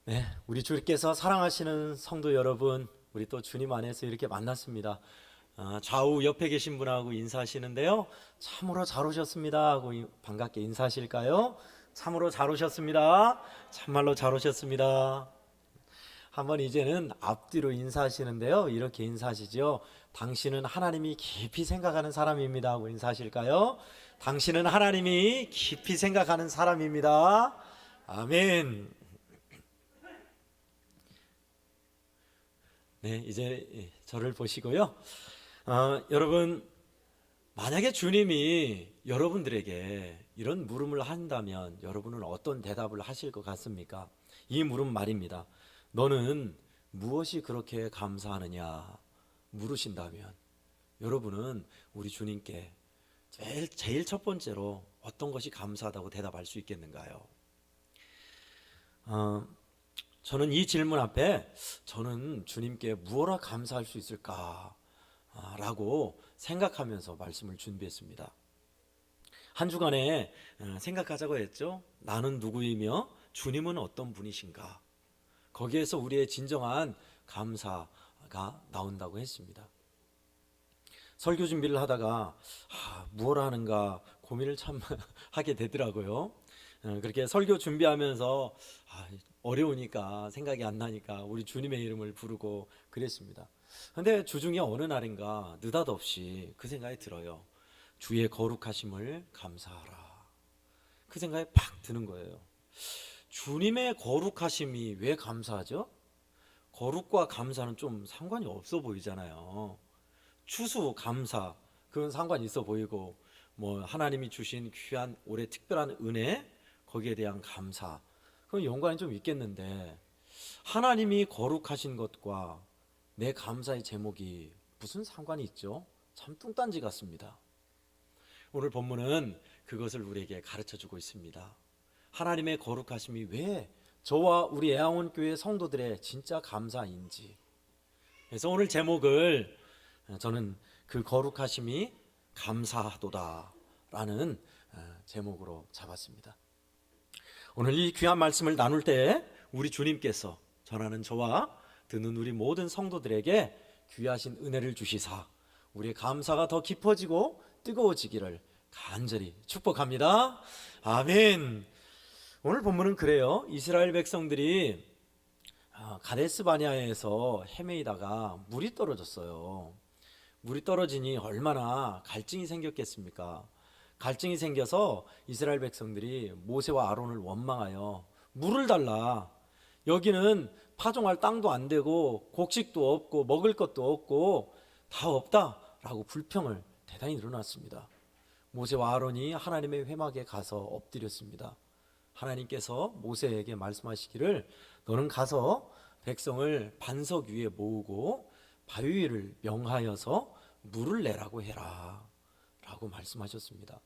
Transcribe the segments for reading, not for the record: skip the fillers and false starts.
네, 우리 주님께서 사랑하시는 성도 여러분, 우리 또 주님 안에서 이렇게 만났습니다. 좌우 옆에 계신 분하고 인사하시는데요. 참으로 잘 오셨습니다 하고 반갑게 인사하실까요? 참으로 잘 오셨습니다. 참말로 잘 오셨습니다. 한번 이제는 앞뒤로 인사하시는데요. 이렇게 인사하시죠. 당신은 하나님이 깊이 생각하는 사람입니다 하고 인사하실까요? 당신은 하나님이 깊이 생각하는 사람입니다. 아멘. 네, 이제 저를 보시고요. 여러분, 만약에 주님이 여러분들에게 이런 물음을 한다면 여러분은 어떤 대답을 하실 것 같습니까? 이 물음 말입니다. 너는 무엇이 그렇게 감사하느냐 물으신다면 여러분은 우리 주님께 제일 첫 번째로 어떤 것이 감사하다고 대답할 수 있겠는가요? 저는 이 질문 앞에 저는 주님께 무엇라 감사할 수 있을까? 라고 생각하면서 말씀을 준비했습니다. 한 주간에 생각하자고 했죠. 나는 누구이며 주님은 어떤 분이신가? 거기에서 우리의 진정한 감사가 나온다고 했습니다. 설교 준비를 하다가 무엇 하는가 고민을 참 하게 되더라고요. 그렇게 설교 준비하면서 어려우니까 생각이 안 나니까 우리 주님의 이름을 부르고 그랬습니다. 근데 주중에 어느 날인가 느닷없이 그 생각이 들어요. 주의 거룩하심을 감사하라. 그 생각이 팍 드는 거예요. 주님의 거룩하심이 왜 감사하죠? 거룩과 감사는 좀 상관이 없어 보이잖아요. 추수, 감사, 그건 상관이 있어 보이고, 뭐 하나님이 주신 귀한 올해 특별한 은혜, 거기에 대한 감사, 그건 연관이 좀 있겠는데, 하나님이 거룩하신 것과 내 감사의 제목이 무슨 상관이 있죠? 참 뚱딴지 같습니다. 오늘 본문은 그것을 우리에게 가르쳐주고 있습니다. 하나님의 거룩하심이 왜 저와 우리 애양원교회 성도들의 진짜 감사인지. 그래서 오늘 제목을 저는 그 거룩하심이 감사하도다 라는 제목으로 잡았습니다. 오늘 이 귀한 말씀을 나눌 때 우리 주님께서 전하는 저와 듣는 우리 모든 성도들에게 귀하신 은혜를 주시사 우리의 감사가 더 깊어지고 뜨거워지기를 간절히 축복합니다. 아멘. 오늘 본문은 그래요. 이스라엘 백성들이 가데스 바네아에서 헤매이다가 물이 떨어졌어요. 물이 떨어지니 얼마나 갈증이 생겼겠습니까? 갈증이 생겨서 이스라엘 백성들이 모세와 아론을 원망하여 물을 달라. 여기는 파종할 땅도 안 되고 곡식도 없고 먹을 것도 없고 다 없다라고 불평을 대단히 늘어났습니다. 모세와 아론이 하나님의 회막에 가서 엎드렸습니다. 하나님께서 모세에게 말씀하시기를 너는 가서 백성을 반석 위에 모으고 바위 위를 명하여서 물을 내라고 해라 라고 말씀하셨습니다.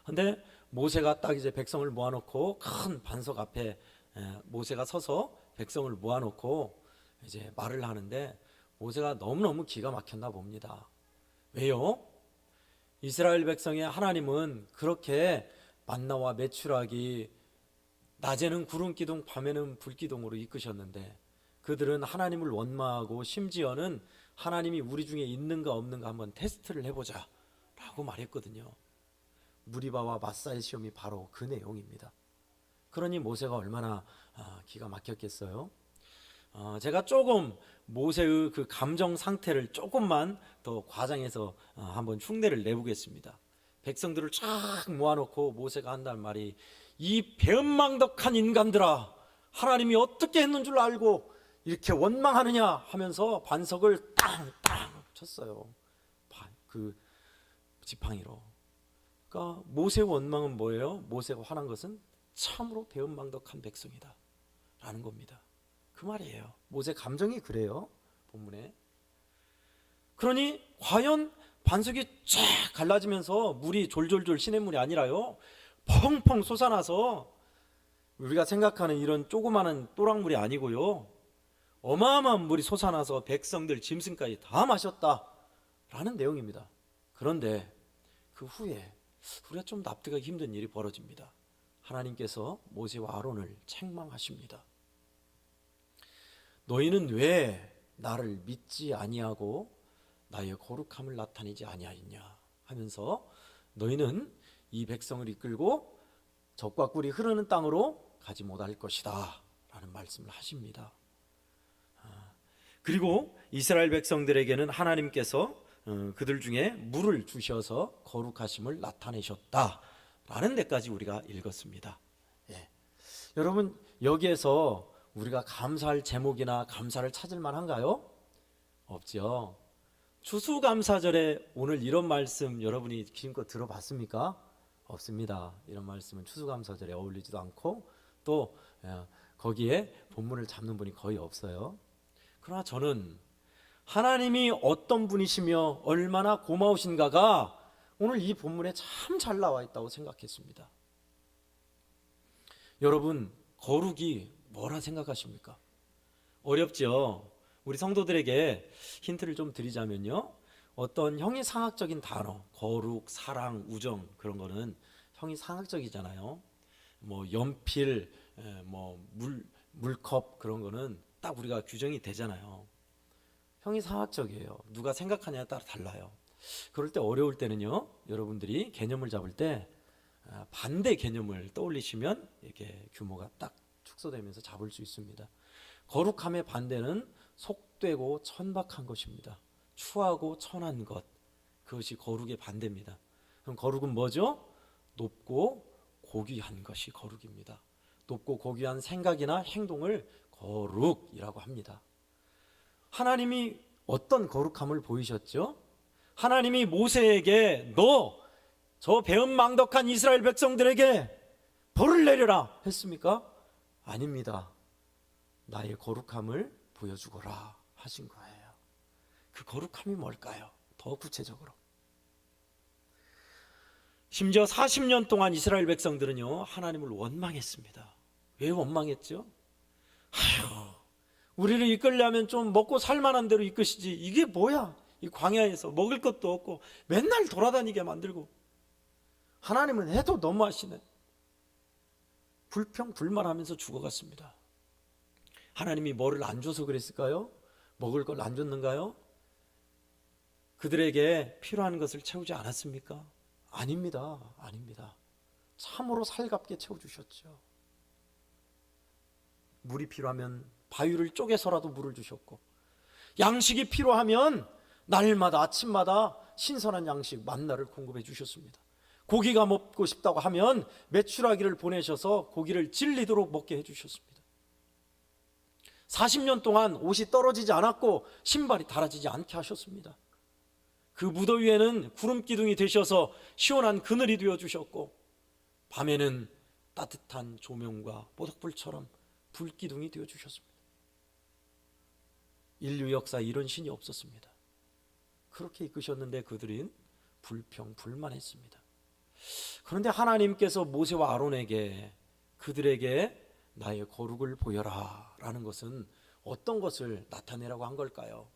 근데 모세가 딱 이제 백성을 모아놓고 큰 반석 앞에 모세가 서서 백성을 모아놓고 이제 말을 하는데 모세가 너무너무 기가 막혔나 봅니다. 왜요? 이스라엘 백성의 하나님은 그렇게 만나와 메추라기 낮에는 구름기둥 밤에는 불기둥으로 이끄셨는데 그들은 하나님을 원망하고 심지어는 하나님이 우리 중에 있는가 없는가 한번 테스트를 해보자 라고 말했거든요. 무리바와 마사의 시험이 바로 그 내용입니다. 그러니 모세가 얼마나 기가 막혔겠어요. 제가 조금 모세의 그 감정 상태를 조금만 더 과장해서 한번 흉내를 내보겠습니다. 백성들을 쫙 모아놓고 모세가 한다는 말이 이 배은망덕한 인간들아 하나님이 어떻게 했는 줄 알고 이렇게 원망하느냐 하면서 반석을 땅땅 쳤어요. 그 지팡이로. 그러니까 모세의 원망은 뭐예요? 모세가 화난 것은 참으로 배은망덕한 백성이다 라는 겁니다. 그 말이에요. 모세 감정이 그래요. 본문에. 그러니 과연 반석이 쫙 갈라지면서 물이 졸졸졸 시냇물이 아니라요 펑펑 솟아나서 우리가 생각하는 이런 조그마한 또랑물이 아니고요 어마어마한 물이 솟아나서 백성들 짐승까지 다 마셨다라는 내용입니다. 그런데 그 후에 우리가 좀 납득하기 힘든 일이 벌어집니다. 하나님께서 모세와 아론을 책망하십니다. 너희는 왜 나를 믿지 아니하고 나의 거룩함을 나타내지 아니하였냐 하면서 너희는 이 백성을 이끌고 젖과 꿀이 흐르는 땅으로 가지 못할 것이다 라는 말씀을 하십니다. 그리고 이스라엘 백성들에게는 하나님께서 그들 중에 물을 주셔서 거룩하심을 나타내셨다라는 데까지 우리가 읽었습니다. 예. 여러분, 여기에서 우리가 감사할 제목이나 감사를 찾을 만한가요? 없죠. 추수감사절에 오늘 이런 말씀 여러분이 지금껏 들어봤습니까? 없습니다. 이런 말씀은 추수감사절에 어울리지도 않고 또 거기에 본문을 잡는 분이 거의 없어요. 그러나 저는 하나님이 어떤 분이시며 얼마나 고마우신가가 오늘 이 본문에 참 잘 나와 있다고 생각했습니다. 여러분, 거룩이 뭐라 생각하십니까? 어렵죠? 우리 성도들에게 힌트를 좀 드리자면요, 어떤 형이상학적인 단어, 거룩, 사랑, 우정, 그런 거는 형이상학적이잖아요. 뭐 연필, 뭐 물컵, 그런 거는 딱 우리가 규정이 되잖아요. 형이상학적이에요. 누가 생각하냐에 따라 달라요. 그럴 때 어려울 때는요, 여러분들이 개념을 잡을 때 반대 개념을 떠올리시면 이렇게 규모가 딱 축소되면서 잡을 수 있습니다. 거룩함의 반대는 속되고 천박한 것입니다. 추하고 천한 것, 그것이 거룩의 반대입니다. 그럼 거룩은 뭐죠? 높고 고귀한 것이 거룩입니다. 높고 고귀한 생각이나 행동을 거룩이라고 합니다. 하나님이 어떤 거룩함을 보이셨죠? 하나님이 모세에게 너 저 배은망덕한 이스라엘 백성들에게 벌을 내려라 했습니까? 아닙니다. 나의 거룩함을 보여주거라 하신 거예요. 그 거룩함이 뭘까요? 더 구체적으로. 심지어 40년 동안 이스라엘 백성들은요, 하나님을 원망했습니다. 왜 원망했죠? 우리를 이끌려면 좀 먹고 살만한 대로 이끄시지, 이게 뭐야? 이 광야에서 먹을 것도 없고 맨날 돌아다니게 만들고, 하나님은 해도 너무하시네. 불평불만하면서 죽어갔습니다. 하나님이 뭐를 안 줘서 그랬을까요? 먹을 걸 안 줬는가요? 그들에게 필요한 것을 채우지 않았습니까? 아닙니다. 아닙니다. 참으로 살갑게 채워주셨죠. 물이 필요하면 바위를 쪼개서라도 물을 주셨고, 양식이 필요하면 날마다 아침마다 신선한 양식 만나를 공급해 주셨습니다. 고기가 먹고 싶다고 하면 메추라기를 보내셔서 고기를 질리도록 먹게 해주셨습니다. 40년 동안 옷이 떨어지지 않았고 신발이 닳아지지 않게 하셨습니다. 그 무더위에는 구름기둥이 되셔서 시원한 그늘이 되어주셨고, 밤에는 따뜻한 조명과 보석불처럼 불기둥이 되어주셨습니다. 인류 역사에 이런 신이 없었습니다. 그렇게 이끄셨는데 그들은 불평불만했습니다. 그런데 하나님께서 모세와 아론에게 그들에게 나의 거룩을 보여라 라는 것은 어떤 것을 나타내라고 한 걸까요?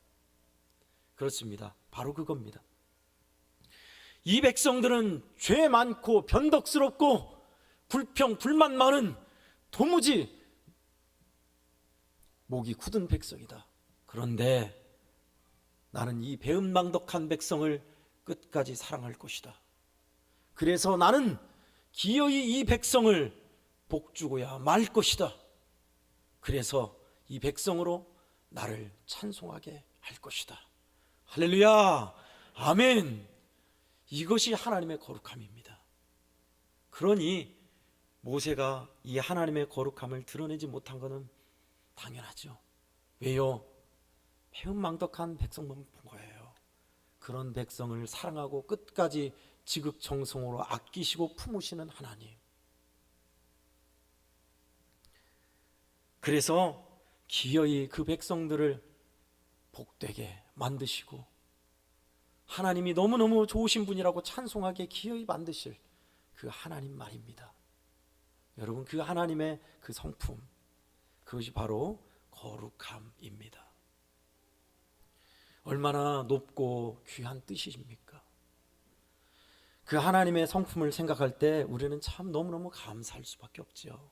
그렇습니다. 바로 그겁니다. 이 백성들은 죄 많고 변덕스럽고 불평불만 많은 도무지 목이 굳은 백성이다. 그런데 나는 이 배은망덕한 백성을 끝까지 사랑할 것이다. 그래서 나는 기어이 이 백성을 복주고야 말 것이다. 그래서 이 백성으로 나를 찬송하게 할 것이다. 할렐루야, 아멘. 이것이 하나님의 거룩함입니다. 그러니 모세가 이 하나님의 거룩함을 드러내지 못한 것은 당연하죠. 왜요? 배은망덕한 백성만 본 거예요. 그런 백성을 사랑하고 끝까지 지극정성으로 아끼시고 품으시는 하나님. 그래서 기어이 그 백성들을 복되게 만드시고 하나님이 너무너무 좋으신 분이라고 찬송하게 기어이 만드실 그 하나님 말입니다. 여러분, 그 하나님의 그 성품, 그것이 바로 거룩함입니다. 얼마나 높고 귀한 뜻이십니까? 그 하나님의 성품을 생각할 때 우리는 참 너무너무 감사할 수밖에 없죠.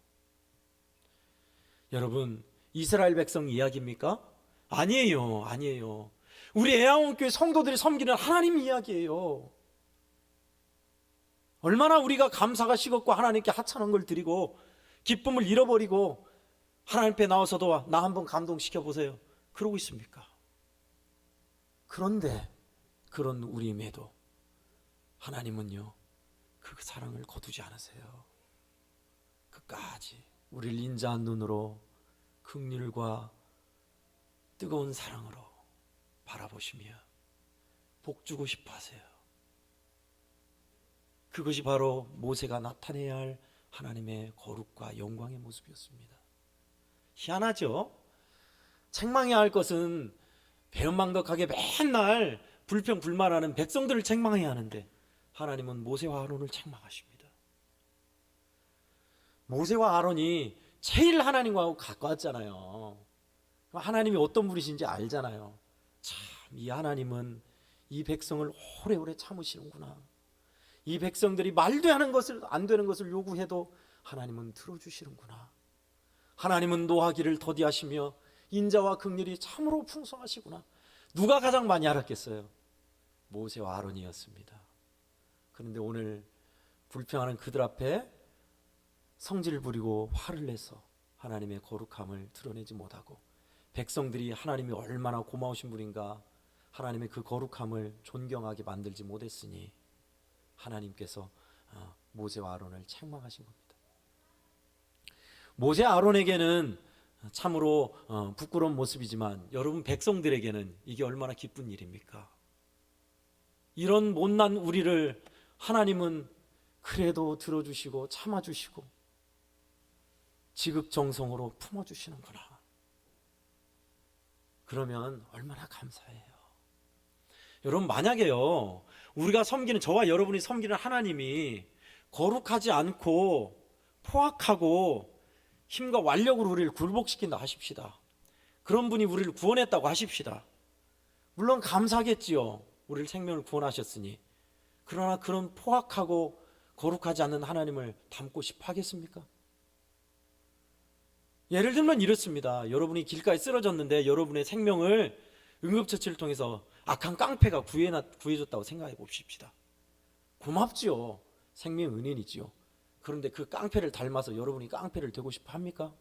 여러분, 이스라엘 백성 이야기입니까? 아니에요. 아니에요. 우리 애양원교회 성도들이 섬기는 하나님 이야기예요. 얼마나 우리가 감사가 식었고 하나님께 하찮은 걸 드리고 기쁨을 잃어버리고 하나님 앞에 나와서도 나 한번 감동시켜 보세요 그러고 있습니까? 그런데 그런 우리임에도 하나님은요 그 사랑을 거두지 않으세요. 끝까지 우리를 인자한 눈으로 긍휼과 뜨거운 사랑으로 바라보시며 복주고 싶어 하세요. 그것이 바로 모세가 나타내야 할 하나님의 거룩과 영광의 모습이었습니다. 희한하죠? 책망해야 할 것은 배은망덕하게 맨날 불평불만하는 백성들을 책망해야 하는데 하나님은 모세와 아론을 책망하십니다. 모세와 아론이 제일 하나님과 가까웠잖아요. 하나님이 어떤 분이신지 알잖아요. 참, 이 하나님은 이 백성을 오래오래 참으시는구나. 이 백성들이 말도 안 되는 것을 요구해도 하나님은 들어주시는구나. 하나님은 노하기를 더디하시며 인자와 긍휼이 참으로 풍성하시구나. 누가 가장 많이 알았겠어요? 모세와 아론이었습니다. 그런데 오늘 불평하는 그들 앞에 성질을 부리고 화를 내서 하나님의 거룩함을 드러내지 못하고 백성들이 하나님이 얼마나 고마우신 분인가 하나님의 그 거룩함을 존경하게 만들지 못했으니 하나님께서 모세와 아론을 책망하신 겁니다. 모세 아론에게는 참으로 부끄러운 모습이지만 여러분 백성들에게는 이게 얼마나 기쁜 일입니까? 이런 못난 우리를 하나님은 그래도 들어주시고 참아주시고 지극정성으로 품어주시는구나. 그러면 얼마나 감사해요. 여러분 만약에요 우리가 섬기는 저와 여러분이 섬기는 하나님이 거룩하지 않고 포악하고 힘과 완력으로 우리를 굴복시킨다 하십시다. 그런 분이 우리를 구원했다고 하십시다. 물론 감사하겠지요. 우리를 생명을 구원하셨으니. 그러나 그런 포악하고 거룩하지 않는 하나님을 닮고 싶어 하겠습니까? 예를 들면 이렇습니다. 여러분이 길가에 쓰러졌는데 여러분의 생명을 응급처치를 통해서 악한 깡패가 구해줬다고 생각해 봅시다. 고맙지요. 생명 은인이지요. 그런데 그 깡패를 닮아서 여러분이 깡패를 되고 싶어 합니까?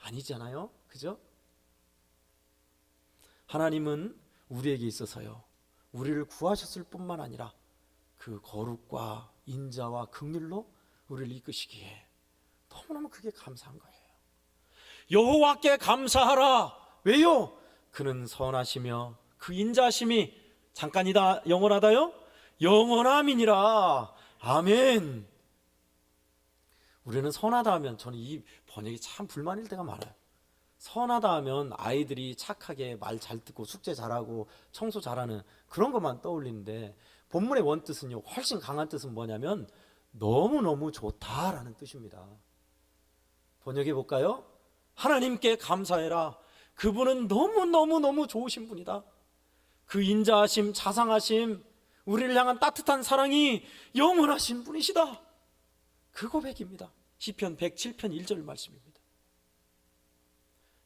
아니잖아요. 그죠? 하나님은 우리에게 있어서요 우리를 구하셨을 뿐만 아니라 그 거룩과 인자와 긍휼로 우리를 이끄시기에 너무너무 그게 감사한 거예요. 여호와께 감사하라. 왜요? 그는 선하시며 그 인자하심이 잠깐이다 영원하다요? 영원함이니라. 아멘. 우리는 선하다 하면 저는 이 번역이 참 불만일 때가 많아요. 선하다 하면 아이들이 착하게 말 잘 듣고 숙제 잘하고 청소 잘하는 그런 것만 떠올리는데 본문의 원뜻은요 훨씬 강한 뜻은 뭐냐면 너무너무 좋다라는 뜻입니다. 번역해 볼까요? 하나님께 감사해라. 그분은 너무너무너무 좋으신 분이다. 그 인자하심, 자상하심, 우리를 향한 따뜻한 사랑이 영원하신 분이시다. 그 고백입니다. 시편 107편 1절 말씀입니다.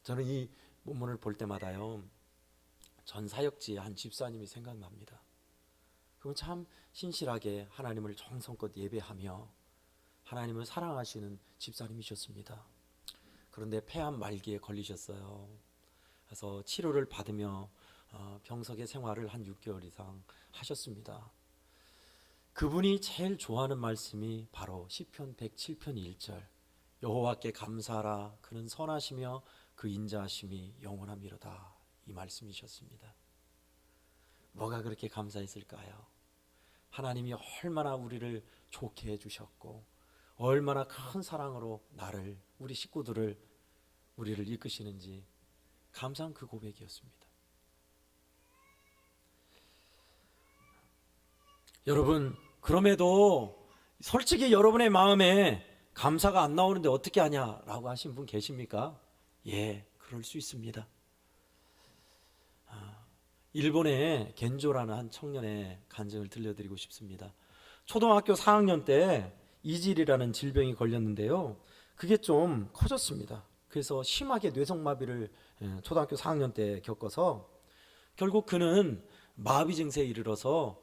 저는 이 본문을 볼 때마다요 전 사역지의 한 집사님이 생각납니다. 그분 참 신실하게 하나님을 정성껏 예배하며 하나님을 사랑하시는 집사님이셨습니다. 그런데 폐암 말기에 걸리셨어요. 그래서 치료를 받으며 병석의 생활을 한 6개월 이상 하셨습니다. 그분이 제일 좋아하는 말씀이 바로 시편 107편 1절 여호와께 감사하라. 그는 선하시며 그 인자하심이 영원함이로다. 이 말씀이셨습니다. 뭐가 그렇게 감사했을까요? 하나님이 얼마나 우리를 좋게 해주셨고 얼마나 큰 사랑으로 나를 우리 식구들을 우리를 이끄시는지 감사한 그 고백이었습니다. 여러분 그럼에도 솔직히 여러분의 마음에 감사가 안 나오는데 어떻게 하냐라고 하신 분 계십니까? 예, 그럴 수 있습니다. 일본의 겐조라는 한 청년의 간증을 들려드리고 싶습니다. 초등학교 4학년 때 이질이라는 질병이 걸렸는데요 그게 좀 커졌습니다. 그래서 심하게 뇌성마비를 초등학교 4학년 때 겪어서 결국 그는 마비 증세에 이르러서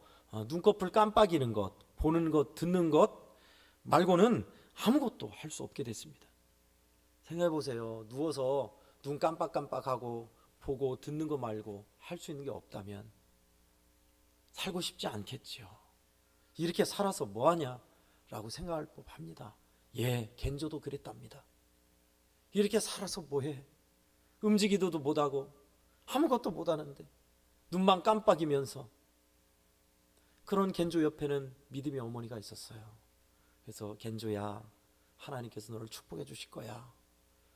눈꺼풀 깜빡이는 것, 보는 것, 듣는 것 말고는 아무것도 할 수 없게 됐습니다. 생각해 보세요. 누워서 눈 깜빡깜빡하고 보고 듣는 거 말고 할 수 있는 게 없다면 살고 싶지 않겠죠. 이렇게 살아서 뭐하냐라고 생각할 법합니다. 예, 겐조도 그랬답니다. 이렇게 살아서 뭐해? 움직이지도 못하고 아무것도 못하는데 눈만 깜빡이면서. 그런 겐조 옆에는 믿음의 어머니가 있었어요. 그래서 겐조야, 하나님께서 너를 축복해 주실 거야,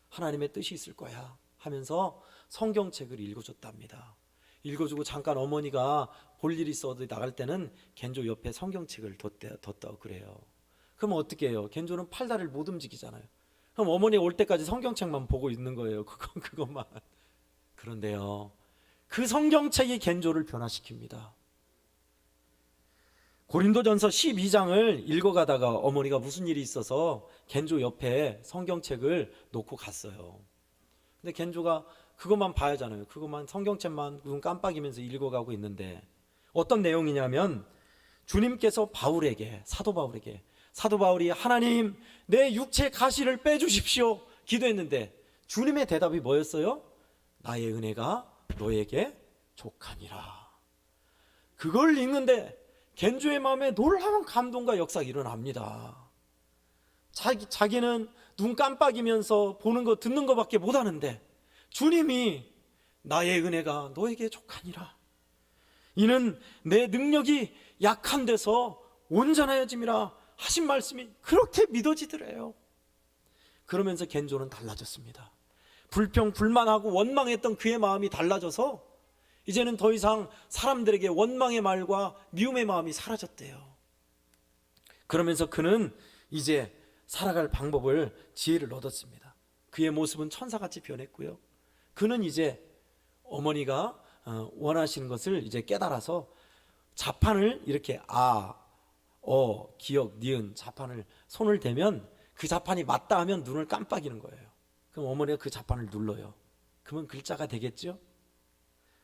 하나님의 뜻이 있을 거야 하면서 성경책을 읽어줬답니다. 읽어주고 잠깐 어머니가 볼 일이 있어도 나갈 때는 겐조 옆에 성경책을 뒀다고 그래요. 그럼 어떻게 해요? 겐조는 팔다리를 못 움직이잖아요. 그럼 어머니가 올 때까지 성경책만 보고 있는 거예요. 그것만. 그런데요, 그 성경책이 겐조를 변화시킵니다. 고린도전서 12장을 읽어가다가 어머니가 무슨 일이 있어서 겐조 옆에 성경책을 놓고 갔어요. 근데 겐조가 그것만 봐야 하잖아요. 그것만, 성경책만 눈 깜빡이면서 읽어가고 있는데 어떤 내용이냐면, 주님께서 사도 바울이 하나님, 내 육체 가시를 빼주십시오 기도했는데 주님의 대답이 뭐였어요? 나의 은혜가 너에게 족하니라. 그걸 읽는데 겐조의 마음에 놀라운 감동과 역사가 일어납니다. 자기는 눈 깜빡이면서 보는 거 듣는 거밖에 못하는데 주님이 나의 은혜가 너에게 족하니라, 이는 내 능력이 약한 데서 온전하여짐이라 하신 말씀이 그렇게 믿어지더래요. 그러면서 겐조는 달라졌습니다. 불평불만하고 원망했던 그의 마음이 달라져서 이제는 더 이상 사람들에게 원망의 말과 미움의 마음이 사라졌대요. 그러면서 그는 이제 살아갈 방법을, 지혜를 얻었습니다. 그의 모습은 천사같이 변했고요. 그는 이제 어머니가 원하시는 것을 이제 깨달아서 자판을 이렇게 기역, 니은 자판을 손을 대면 그 자판이 맞다 하면 눈을 깜빡이는 거예요. 그럼 어머니가 그 자판을 눌러요. 그러면 글자가 되겠죠?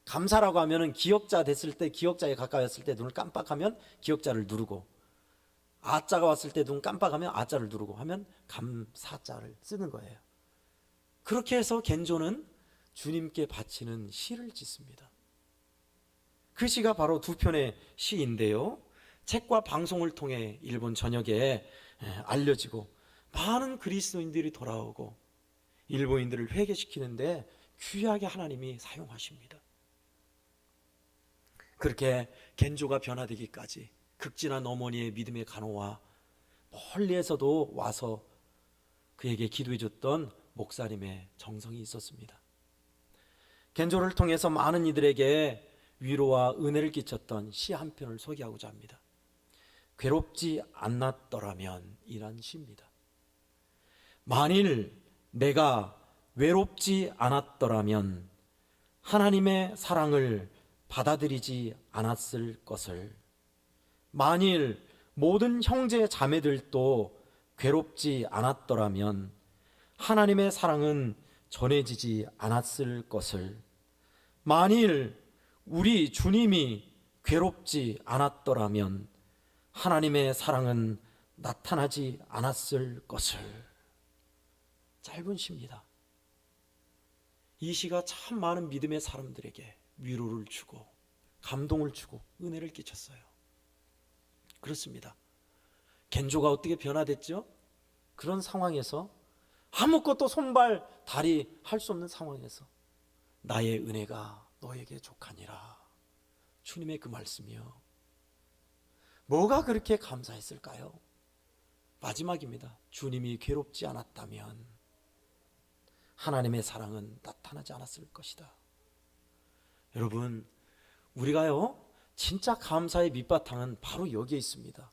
감사라고 하면은 기역자 됐을 때, 기역자에 가까웠을 때 눈을 깜빡하면 기역자를 누르고, 아자가 왔을 때 눈 깜빡하면 아자를 누르고 하면 감사자를 쓰는 거예요. 그렇게 해서 겐조는 주님께 바치는 시를 짓습니다. 그 시가 바로 두 편의 시인데요, 책과 방송을 통해 일본 전역에 알려지고 많은 그리스도인들이 돌아오고 일본인들을 회개시키는데 귀하게 하나님이 사용하십니다. 그렇게 겐조가 변화되기까지 극진한 어머니의 믿음의 간호와 멀리에서도 와서 그에게 기도해 줬던 목사님의 정성이 있었습니다. 겐조를 통해서 많은 이들에게 위로와 은혜를 끼쳤던 시 한 편을 소개하고자 합니다. 괴롭지 않았더라면 이란 시입니다. 만일 내가 외롭지 않았더라면 하나님의 사랑을 받아들이지 않았을 것을, 만일 모든 형제 자매들도 괴롭지 않았더라면 하나님의 사랑은 전해지지 않았을 것을, 만일 우리 주님이 괴롭지 않았더라면 하나님의 사랑은 나타나지 않았을 것을. 짧은 시입니다. 이 시가 참 많은 믿음의 사람들에게 위로를 주고 감동을 주고 은혜를 끼쳤어요. 그렇습니다. 겐조가 어떻게 변화됐죠? 그런 상황에서, 아무것도 손발 다리 할 수 없는 상황에서 나의 은혜가 너에게 족하니라, 주님의 그 말씀이요, 뭐가 그렇게 감사했을까요? 마지막입니다. 주님이 괴롭지 않았다면 하나님의 사랑은 나타나지 않았을 것이다. 여러분, 우리가요 진짜 감사의 밑바탕은 바로 여기에 있습니다.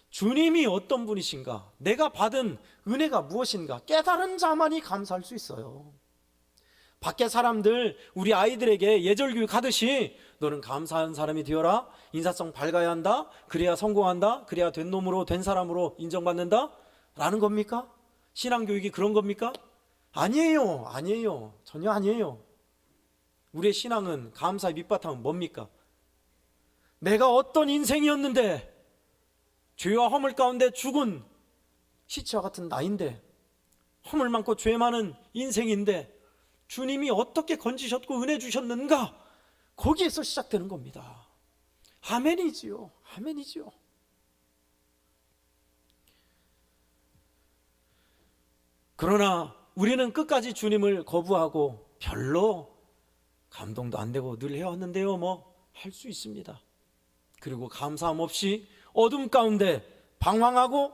주님이 어떤 분이신가, 내가 받은 은혜가 무엇인가 깨달은 자만이 감사할 수 있어요. 밖에 사람들, 우리 아이들에게 예절교육 하듯이 너는 감사한 사람이 되어라, 인사성 밝아야 한다, 그래야 성공한다, 그래야 된 놈으로, 된 사람으로 인정받는다 라는 겁니까? 신앙교육이 그런 겁니까? 아니에요. 아니에요. 전혀 아니에요. 우리의 신앙은, 감사의 밑바탕은 뭡니까? 내가 어떤 인생이었는데, 죄와 허물 가운데 죽은 시체와 같은 나인데, 허물 많고 죄 많은 인생인데 주님이 어떻게 건지셨고 은혜 주셨는가? 거기에서 시작되는 겁니다. 아멘이지요. 아멘이지요. 그러나 우리는 끝까지 주님을 거부하고 별로 감동도 안 되고 늘 해왔는데요, 뭐 할 수 있습니다. 그리고 감사함 없이 어둠 가운데 방황하고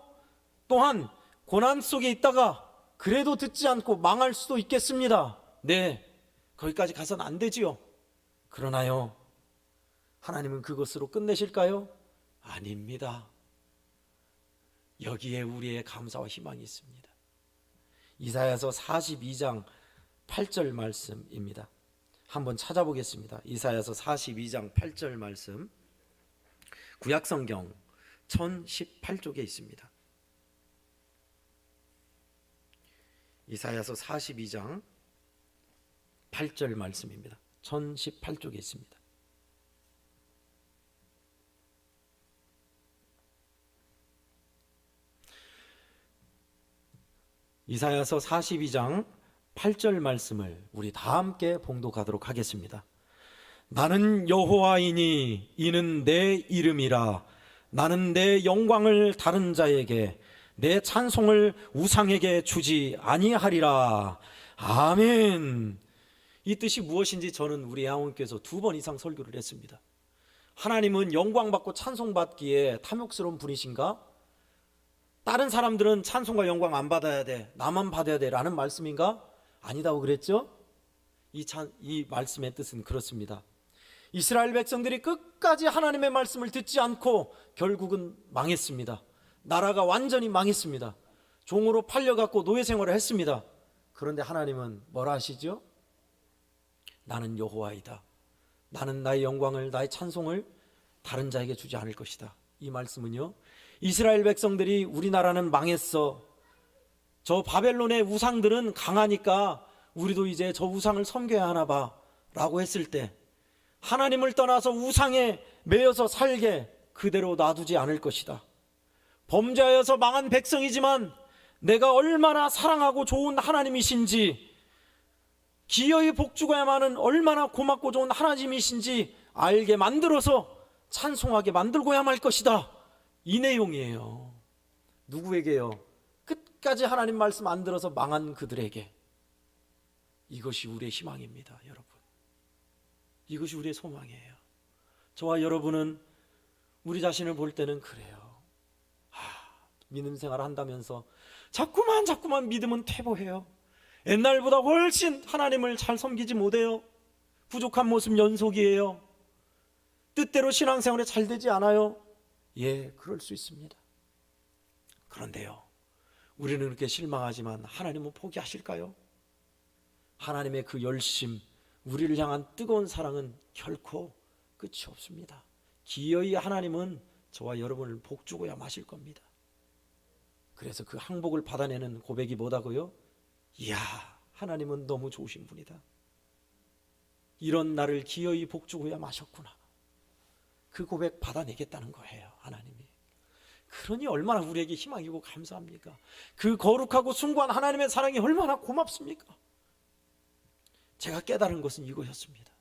또한 고난 속에 있다가 그래도 듣지 않고 망할 수도 있겠습니다. 네, 거기까지 가서는 안 되지요. 그러나요, 하나님은 그것으로 끝내실까요? 아닙니다. 여기에 우리의 감사와 희망이 있습니다. 이사야서 42장 8절 말씀입니다. 한번 찾아보겠습니다. 이사야서 42장 8절 말씀, 구약성경 1018쪽에 있습니다. 이사야서 42장 8절 말씀입니다. 1018쪽에 있습니다. 이사야서 42장 8절 말씀을 우리 다 함께 봉독하도록 하겠습니다. 나는 여호와이니 이는 내 이름이라. 나는 내 영광을 다른 자에게, 내 찬송을 우상에게 주지 아니하리라. 아멘. 이 뜻이 무엇인지 저는 우리 양원교에서 2번 이상 설교를 했습니다. 하나님은 영광받고 찬송받기에 탐욕스러운 분이신가? 다른 사람들은 찬송과 영광 안 받아야 돼, 나만 받아야 돼 라는 말씀인가? 아니다고 그랬죠? 이 말씀의 뜻은 그렇습니다. 이스라엘 백성들이 끝까지 하나님의 말씀을 듣지 않고 결국은 망했습니다. 나라가 완전히 망했습니다. 종으로 팔려갖고 노예 생활을 했습니다. 그런데 하나님은 뭐라 하시죠? 나는 여호와이다. 나는 나의 영광을, 나의 찬송을 다른 자에게 주지 않을 것이다. 이 말씀은요, 이스라엘 백성들이 우리나라는 망했어, 저 바벨론의 우상들은 강하니까 우리도 이제 저 우상을 섬겨야 하나 봐 라고 했을 때 하나님을 떠나서 우상에 매여서 살게 그대로 놔두지 않을 것이다. 범죄하여서 망한 백성이지만 내가 얼마나 사랑하고 좋은 하나님이신지, 기어이 복주고야만은 얼마나 고맙고 좋은 하나님이신지 알게 만들어서 찬송하게 만들고야 말 것이다. 이 내용이에요. 누구에게요? 끝까지 하나님 말씀 안 들어서 망한 그들에게. 이것이 우리의 희망입니다, 여러분. 이것이 우리의 소망이에요. 저와 여러분은 우리 자신을 볼 때는 그래요. 믿음 생활을 한다면서 자꾸만 믿음은 퇴보해요. 옛날보다 훨씬 하나님을 잘 섬기지 못해요. 부족한 모습 연속이에요. 뜻대로 신앙생활이 잘 되지 않아요. 예, 그럴 수 있습니다. 그런데요, 우리는 그렇게 실망하지만 하나님은 포기하실까요? 하나님의 그 열심, 우리를 향한 뜨거운 사랑은 결코 끝이 없습니다. 기어이 하나님은 저와 여러분을 복주고야 마실 겁니다. 그래서 그 항복을 받아내는 고백이 뭐다고요? 이야, 하나님은 너무 좋으신 분이다. 이런 나를 기어이 복주고야 마셨구나. 그 고백 받아내겠다는 거예요, 하나님이. 그러니 얼마나 우리에게 희망이고 감사합니까? 그 거룩하고 숭고한 하나님의 사랑이 얼마나 고맙습니까? 제가 깨달은 것은 이거였습니다.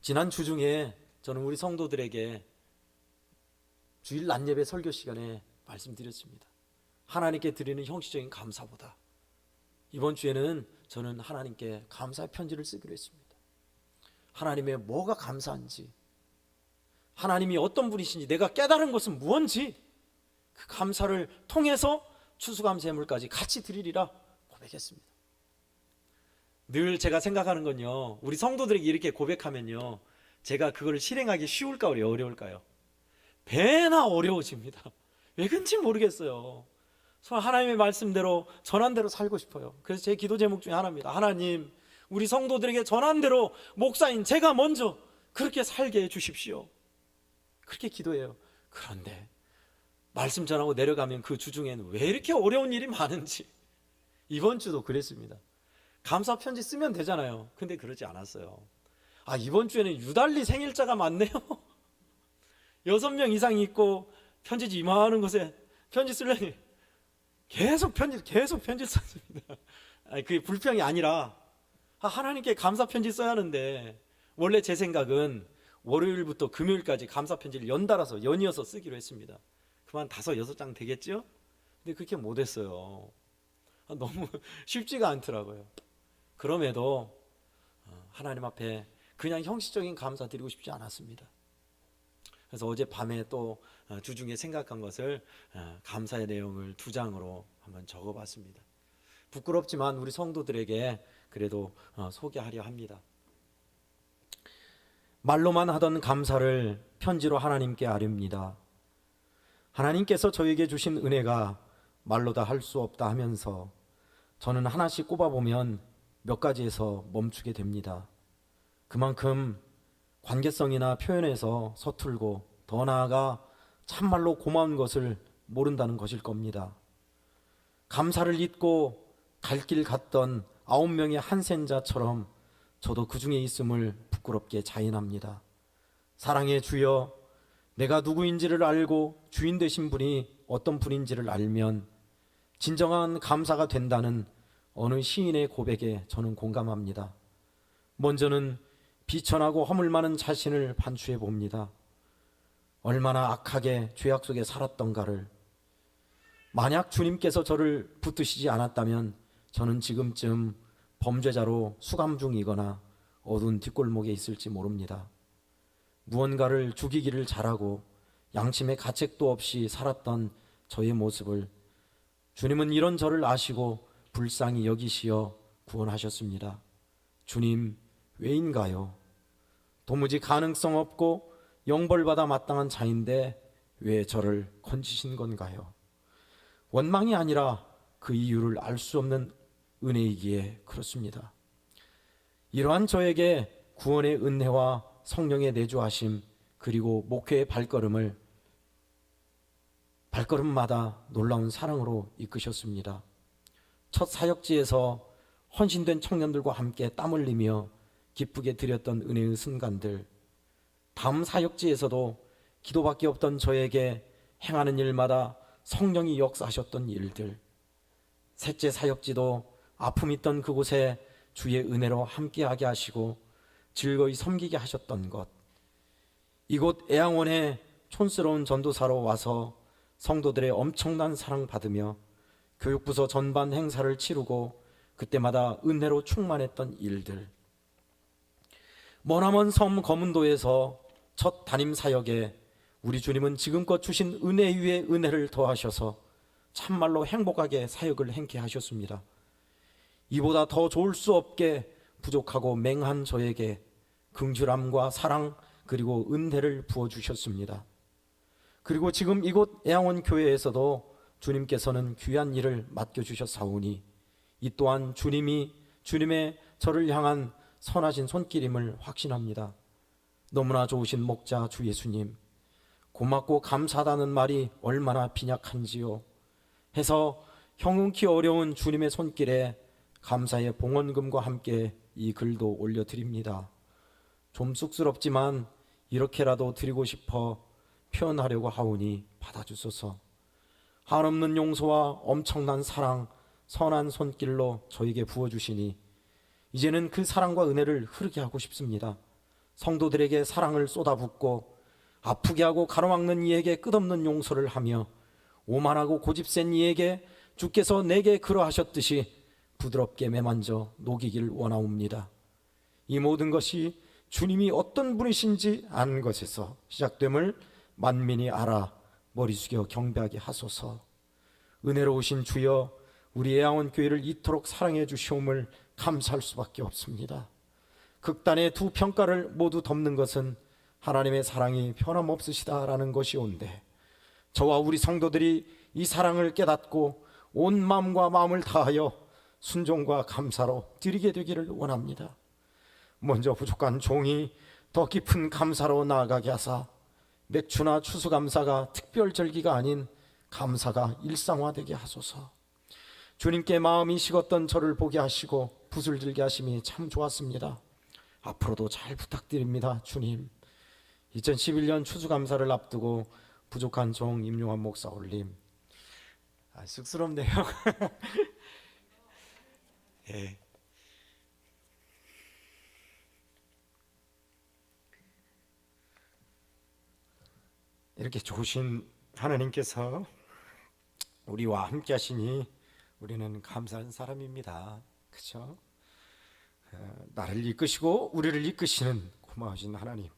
지난 주 중에 저는 우리 성도들에게 주일 낮 예배 설교 시간에 말씀드렸습니다. 하나님께 드리는 형식적인 감사보다 이번 주에는 저는 하나님께 감사의 편지를 쓰기로 했습니다. 하나님의 뭐가 감사한지, 하나님이 어떤 분이신지, 내가 깨달은 것은 무엇인지 그 감사를 통해서 추수감사물까지 같이 드리리라 고백했습니다. 늘 제가 생각하는 건요, 우리 성도들에게 이렇게 고백하면요, 제가 그걸 실행하기 쉬울까 어려울까요? 배나 어려워집니다. 왜 그런지 모르겠어요. 하나님의 말씀대로 전한 대로 살고 싶어요. 그래서 제 기도 제목 중에 하나입니다. 하나님, 우리 성도들에게 전한 대로 목사인 제가 먼저 그렇게 살게 해 주십시오. 그렇게 기도해요. 그런데 말씀 전하고 내려가면 그 주중에는 왜 이렇게 어려운 일이 많은지, 이번 주도 그랬습니다. 감사 편지 쓰면 되잖아요. 근데 그러지 않았어요. 이번 주에는 유달리 생일자가 많네요. 6명 이상이 있고 편지지 이만한 곳에 편지 쓰려니 계속 편지 썼습니다. 그게 불평이 아니라 하나님께 감사 편지 써야 하는데, 원래 제 생각은 월요일부터 금요일까지 감사 편지를 연달아서 연이어서 쓰기로 했습니다. 그만 5, 6장 되겠죠? 근데 그렇게 못했어요. 너무 쉽지가 않더라고요. 그럼에도 하나님 앞에 그냥 형식적인 감사 드리고 싶지 않았습니다. 그래서 어제 밤에 또 주중에 생각한 것을 감사의 내용을 2장으로 한번 적어봤습니다. 부끄럽지만 우리 성도들에게 그래도 소개하려 합니다. 말로만 하던 감사를 편지로 하나님께 아뢰옵니다. 하나님께서 저에게 주신 은혜가 말로 다 할 수 없다 하면서 저는 하나씩 꼽아보면 몇 가지에서 멈추게 됩니다. 그만큼 관계성이나 표현에서 서툴고, 더 나아가 참말로 고마운 것을 모른다는 것일 겁니다. 감사를 잊고 갈 길 갔던 9명의 한센자처럼 저도 그 중에 있음을 부끄럽게 자인합니다. 사랑의 주여, 내가 누구인지를 알고 주인 되신 분이 어떤 분인지를 알면 진정한 감사가 된다는 어느 시인의 고백에 저는 공감합니다. 먼저는 비천하고 허물 많은 자신을 반추해 봅니다. 얼마나 악하게 죄악 속에 살았던가를. 만약 주님께서 저를 붙드시지 않았다면 저는 지금쯤 범죄자로 수감 중이거나 어두운 뒷골목에 있을지 모릅니다. 무언가를 죽이기를 잘하고 양심의 가책도 없이 살았던 저의 모습을 주님은 이런 저를 아시고 불쌍히 여기시어 구원하셨습니다. 주님, 왜인가요? 도무지 가능성 없고 영벌받아 마땅한 자인데 왜 저를 건지신 건가요? 원망이 아니라 그 이유를 알 수 없는 은혜이기에 그렇습니다. 이러한 저에게 구원의 은혜와 성령의 내주하심, 그리고 목회의 발걸음마다 놀라운 사랑으로 이끄셨습니다. 첫 사역지에서 헌신된 청년들과 함께 땀 흘리며 기쁘게 드렸던 은혜의 순간들, 다음 사역지에서도 기도밖에 없던 저에게 행하는 일마다 성령이 역사하셨던 일들, 셋째 사역지도 아픔 있던 그곳에 주의 은혜로 함께하게 하시고 즐거이 섬기게 하셨던 것, 이곳 애양원에 촌스러운 전도사로 와서 성도들의 엄청난 사랑 받으며 교육부서 전반 행사를 치르고 그때마다 은혜로 충만했던 일들, 머나먼 섬 거문도에서 첫 담임 사역에 우리 주님은 지금껏 주신 은혜 위에 은혜를 더하셔서 참말로 행복하게 사역을 행케 하셨습니다. 이보다 더 좋을 수 없게 부족하고 맹한 저에게 긍휼함과 사랑 그리고 은혜를 부어주셨습니다. 그리고 지금 이곳 애양원 교회에서도 주님께서는 귀한 일을 맡겨주셨사오니 이 또한 주님의 저를 향한 선하신 손길임을 확신합니다. 너무나 좋으신 목자 주 예수님, 고맙고 감사하다는 말이 얼마나 빈약한지요 해서 형용키 어려운 주님의 손길에 감사의 봉헌금과 함께 이 글도 올려드립니다. 좀 쑥스럽지만 이렇게라도 드리고 싶어 표현하려고 하오니 받아주소서. 한없는 용서와 엄청난 사랑, 선한 손길로 저에게 부어주시니 이제는 그 사랑과 은혜를 흐르게 하고 싶습니다. 성도들에게 사랑을 쏟아붓고 아프게 하고 가로막는 이에게 끝없는 용서를 하며 오만하고 고집센 이에게 주께서 내게 그러하셨듯이 부드럽게 매만져 녹이길 원하옵니다. 이 모든 것이 주님이 어떤 분이신지 아는 것에서 시작됨을 만민이 알아 머리 숙여 경배하게 하소서. 은혜로우신 주여, 우리 애양원 교회를 이토록 사랑해 주시옴을 감사할 수밖에 없습니다. 극단의 두 평가를 모두 덮는 것은 하나님의 사랑이 변함없으시다라는 것이온데, 저와 우리 성도들이 이 사랑을 깨닫고 온 마음과 마음을 다하여 순종과 감사로 드리게 되기를 원합니다. 먼저 부족한 종이 더 깊은 감사로 나아가게 하사 맥주나 추수감사가 특별절기가 아닌 감사가 일상화되게 하소서. 주님께 마음이 식었던 저를 보게 하시고 붓을 들게 하심이 참 좋았습니다. 앞으로도 잘 부탁드립니다. 주님, 2011년 추수감사를 앞두고 부족한 종 임용환 목사 올림. 쑥스럽네요. 예. 이렇게 좋으신 하나님께서 우리와 함께 하시니 우리는 감사한 사람입니다. 그렇죠? 나를 이끄시고 우리를 이끄시는 고마우신 하나님.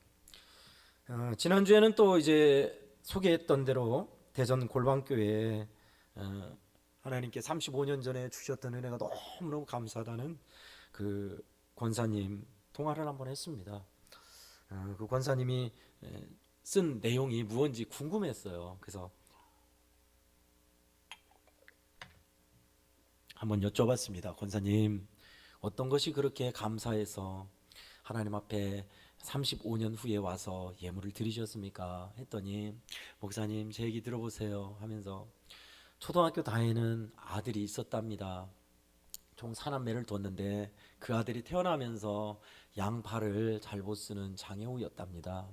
지난주에는 또 이제 소개했던 대로 대전 골방교회에 하나님께 35년 전에 주셨던 은혜가 너무너무 감사하다는 그 권사님 통화를 한번 했습니다. 그 권사님이 쓴 내용이 무언지 궁금했어요. 그래서 한번 여쭤봤습니다. 권사님, 어떤 것이 그렇게 감사해서 하나님 앞에 35년 후에 와서 예물을 드리셨습니까? 했더니 목사님, 제 얘기 들어보세요 하면서 초등학교 다니는 아들이 있었답니다. 총 4남매를 뒀는데 그 아들이 태어나면서 양팔을 잘 못 쓰는 장애우였답니다.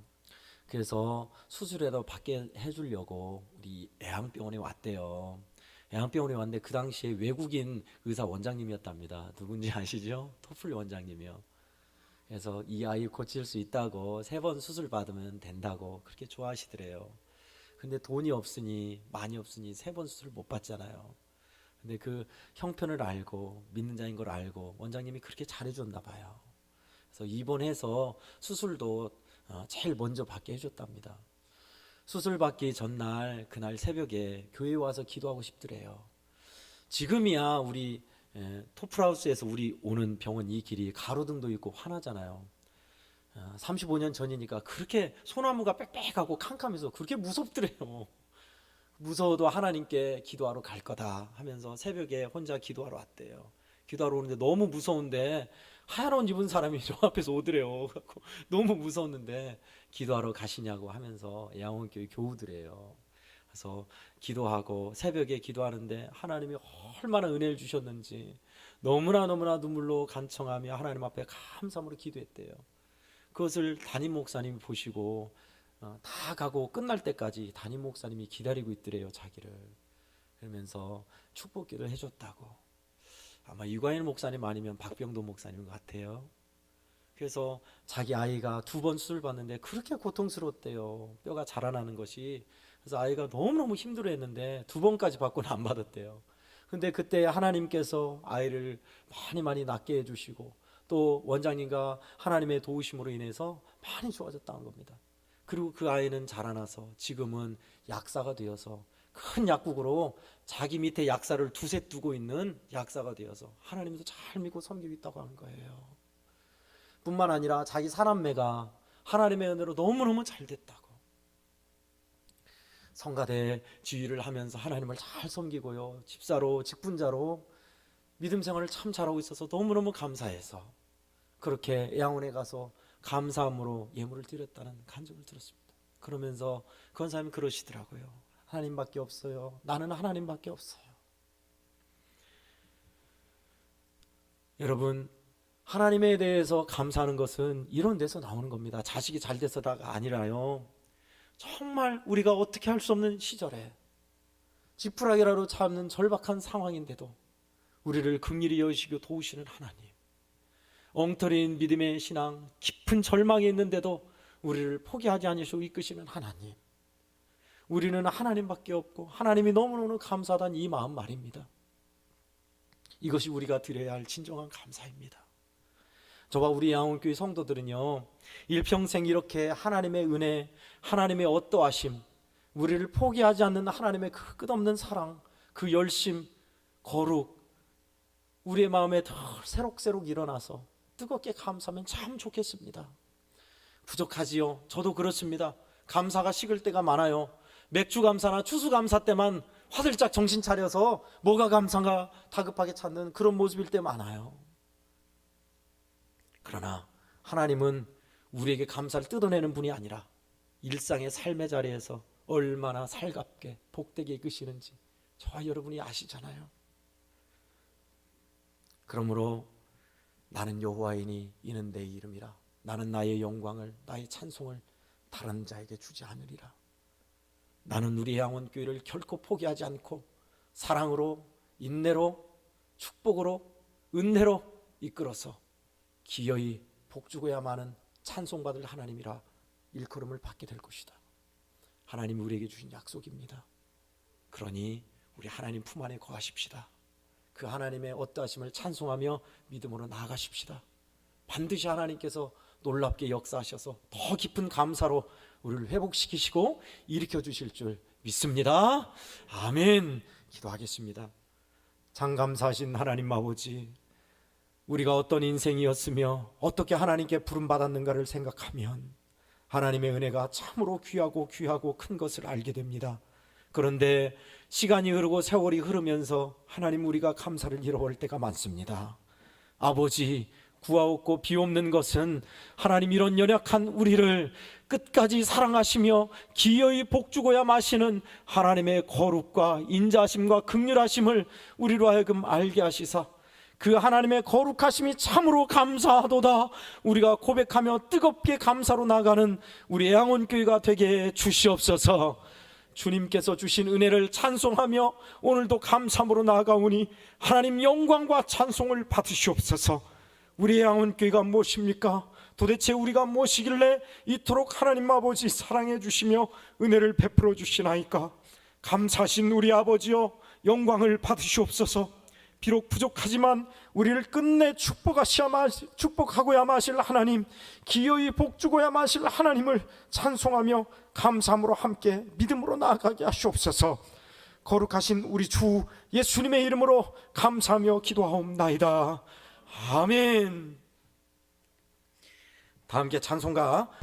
그래서 수술해도 받게 해주려고 우리 애양병원에 왔대요. 애양병원에 왔는데 그 당시에 외국인 의사 원장님이었답니다. 누군지 아시죠? 토플 원장님이요. 그래서 이 아이 고칠 수 있다고 3번 수술 받으면 된다고 그렇게 좋아하시더래요. 근데 돈이 없으니, 많이 없으니 3번 수술 못 받잖아요. 근데 그 형편을 알고 믿는 자인 걸 알고 원장님이 그렇게 잘해줬나 봐요. 그래서 입원해서 수술도 제일 먼저 받게 해줬답니다. 수술 받기 전날 그날 새벽에 교회에 와서 기도하고 싶더래요. 지금이야 우리 토플하우스에서 우리 오는 병원 이 길이 가로등도 있고 환하잖아요. 35년 전이니까 그렇게 소나무가 빽빽하고 캄캄해서 그렇게 무섭더래요. 무서워도 하나님께 기도하러 갈 거다 하면서 새벽에 혼자 기도하러 왔대요. 기도하러 오는데 너무 무서운데 하얀 옷 입은 사람이 저 앞에서 오더래요. 너무 무서웠는데 기도하러 가시냐고 하면서 양원교회 교우들이에요. 그래서 기도하고 새벽에 기도하는데 하나님이 얼마나 은혜를 주셨는지 너무나 눈물로 간청하며 하나님 앞에 감사함으로 기도했대요. 그것을 담임 목사님이 보시고 다 가고 끝날 때까지 담임 목사님이 기다리고 있더래요. 자기를. 그러면서 축복기도 해줬다고. 아마 유가인 목사님 아니면 박병도 목사님 같아요. 그래서 자기 아이가 2번 수술 받는데 그렇게 고통스러웠대요. 뼈가 자라나는 것이. 그래서 아이가 너무너무 힘들어했는데 2번까지 받고는 안 받았대요. 근데 그때 하나님께서 아이를 많이 낫게 해주시고 또 원장님과 하나님의 도우심으로 인해서 많이 좋아졌다는 겁니다. 그리고 그 아이는 자라나서 지금은 약사가 되어서 큰 약국으로 자기 밑에 약사를 2셋 두고 있는 약사가 되어서 하나님도 잘 믿고 섬기고 있다고 하는 거예요. 뿐만 아니라 자기 4남매가 하나님의 은혜로 너무너무 잘 됐다고. 성가대 지휘를 하면서 하나님을 잘 섬기고요. 집사로 직분자로 믿음 생활을 참 잘하고 있어서 너무너무 감사해서 그렇게 애양원에 가서 감사함으로 예물을 드렸다는 간증을 들었습니다. 그러면서 권사님이 그러시더라고요. 하나님밖에 없어요. 나는 하나님밖에 없어요. 여러분, 하나님에 대해서 감사하는 것은 이런 데서 나오는 겁니다. 자식이 잘 돼서다가 아니라요. 정말 우리가 어떻게 할 수 없는 시절에 지푸라기라도 잡는 절박한 상황인데도 우리를 긍휼히 여기시고 도우시는 하나님, 엉터리인 믿음의 신앙, 깊은 절망에 있는데도 우리를 포기하지 않으시고 이끄시는 하나님, 우리는 하나님밖에 없고 하나님이 너무너무 감사하다는 이 마음 말입니다. 이것이 우리가 드려야 할 진정한 감사입니다. 저와 우리 양원교회 성도들은요, 일평생 이렇게 하나님의 은혜, 하나님의 어떠하심, 우리를 포기하지 않는 하나님의 그 끝없는 사랑, 그 열심, 거룩, 우리의 마음에 더 새록새록 일어나서 뜨겁게 감사하면 참 좋겠습니다. 부족하지요. 저도 그렇습니다. 감사가 식을 때가 많아요. 맥주 감사나 추수 감사 때만 화들짝 정신 차려서 뭐가 감사가 다급하게 찾는 그런 모습일 때 많아요. 그러나 하나님은 우리에게 감사를 뜯어내는 분이 아니라 일상의 삶의 자리에서 얼마나 살갑게 복되게 이끄시는지 저와 여러분이 아시잖아요. 그러므로 나는 여호와이니 이는 내 이름이라. 나는 나의 영광을 나의 찬송을 다른 자에게 주지 않으리라. 나는 우리 양원교회를 결코 포기하지 않고 사랑으로, 인내로, 축복으로, 은혜로 이끌어서 기어이 복주고야만은 찬송받을 하나님이라 일컬음을 받게 될 것이다. 하나님이 우리에게 주신 약속입니다. 그러니 우리 하나님 품 안에 거하십시다. 그 하나님의 어떠하심을 찬송하며 믿음으로 나아가십시다. 반드시 하나님께서 놀랍게 역사하셔서 더 깊은 감사로 우리를 회복시키시고 일으켜 주실 줄 믿습니다. 아멘. 기도하겠습니다. 장감사하신 하나님 아버지, 우리가 어떤 인생이었으며 어떻게 하나님께 부름받았는가를 생각하면 하나님의 은혜가 참으로 귀하고 큰 것을 알게 됩니다. 그런데 시간이 흐르고 세월이 흐르면서 하나님, 우리가 감사를 잃어버릴 때가 많습니다. 아버지, 구하옵고 비옵는 것은 하나님 이런 연약한 우리를 끝까지 사랑하시며 기어이 복주고야 마시는 하나님의 거룩과 인자하심과 긍휼하심을 우리로 하여금 알게 하시사 그 하나님의 거룩하심이 참으로 감사하도다 우리가 고백하며 뜨겁게 감사로 나가는 우리 애양원교회가 되게 주시옵소서. 주님께서 주신 은혜를 찬송하며 오늘도 감사함으로 나아가오니 하나님 영광과 찬송을 받으시옵소서. 우리 애양원교회가 무엇입니까? 도대체 우리가 무엇이길래 이토록 하나님 아버지 사랑해 주시며 은혜를 베풀어 주시나이까? 감사하신 우리 아버지여, 영광을 받으시옵소서. 비록 부족하지만 우리를 끝내 축복하고야 마실 하나님, 기어이 복주고야 마실 하나님을 찬송하며 감사함으로 함께 믿음으로 나아가게 하시옵소서. 거룩하신 우리 주 예수님의 이름으로 감사하며 기도하옵나이다. 아멘. 다 함께 찬송가